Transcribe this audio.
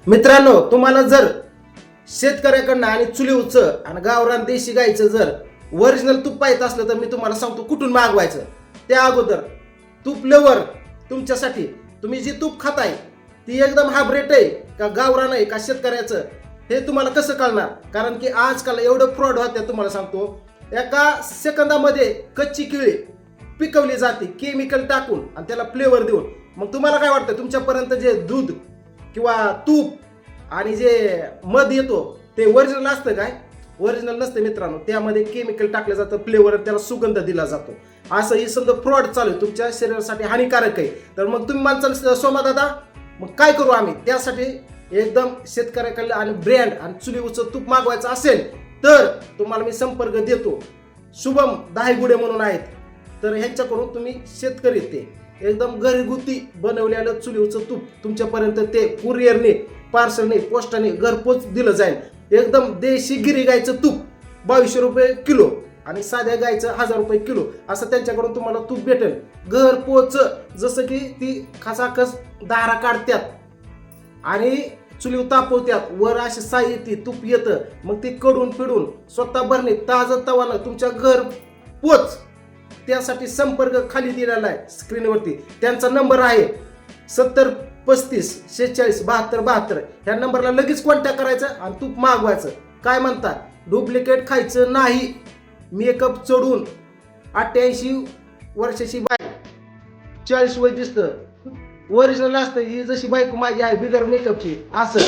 मित्रांनो, तुम्हाला जर शेतकऱ्याकडनं आणि चुलीवचं आणि गावरान देशी गाईचं जर ओरिजिनल तूप पाहिजे असलं तर मी तुम्हाला सांगतो कुठून मागवायचं. त्या अगोदर तूप लवर तुमच्यासाठी तुम्ही जी तूप खाताय ती एकदम हायब्रिड आहे का गावरान आहे का शेतकऱ्याचं हे तुम्हाला कसं कळणार. कारण की आजकाल एवढं फ्रॉड होत्या. तुम्हाला सांगतो एका सेकंदामध्ये कच्ची केळी पिकवली जाते केमिकल टाकून आणि त्याला फ्लेवर देऊन. मग तुम्हाला काय वाटतं तुमच्यापर्यंत जे दूध किंवा तूप आणि जे मध येतो ते ओरिजिनल असतं काय? ओरिजिनल नसतं मित्रांनो. त्यामध्ये केमिकल टाकलं जातं, फ्लेवर, त्याला सुगंध दिला जातो. असं ही समजा फ्रॉड चालू आहे, तुमच्या शरीरासाठी हानिकारक आहे. तर मग तुम्ही माणसाला सोमा दादा मग काय करू आम्ही? त्यासाठी एकदम शेतकऱ्याकडलं आणि ब्रँड आणि चुलीवरचं तूप मागवायचं असेल तर तुम्हाला मी संपर्क देतो. शुभम दाहिगुडे म्हणून आहेत. तर ह्यांच्याकडून तुम्ही शेतकरी ते एकदम घरगुती बनवलेलं चुलीवरचं तूप तुमच्यापर्यंत ते कुरिअरने, पार्सलने, पोस्टाने घरपोच दिलं जाईल. एकदम देशी गिरी गायचं तूप 2200 रुपये किलो आणि साध्या गायचं 1000 रुपये किलो असं त्यांच्याकडून तुम्हाला तूप भेटेल घरपोच. जसं की ती खसाखस दारा काढतात आणि चुलीव तापवत्यात, वर अशी साई येते, तूप येतं, मग ती कडून पिडून स्वतः भरणे ताजं तवानं तुमच्या घर पोच. त्यासाठी संपर्क खाली दिलेला आहे स्क्रीनवरती. त्यांचा नंबर आहे 70 35 46 72 72. ह्या नंबरला लगेच कॉन्टॅक्ट करायचं आणि तूप मागवायचं. काय म्हणता? डुप्लिकेट खायचं नाही. मेकअप चढून 88 वर्षाची बाई 40 वय दिसतं, ओरिजिनल असतं. ही जशी बायको माझी आहे बिगर मेकअपची असं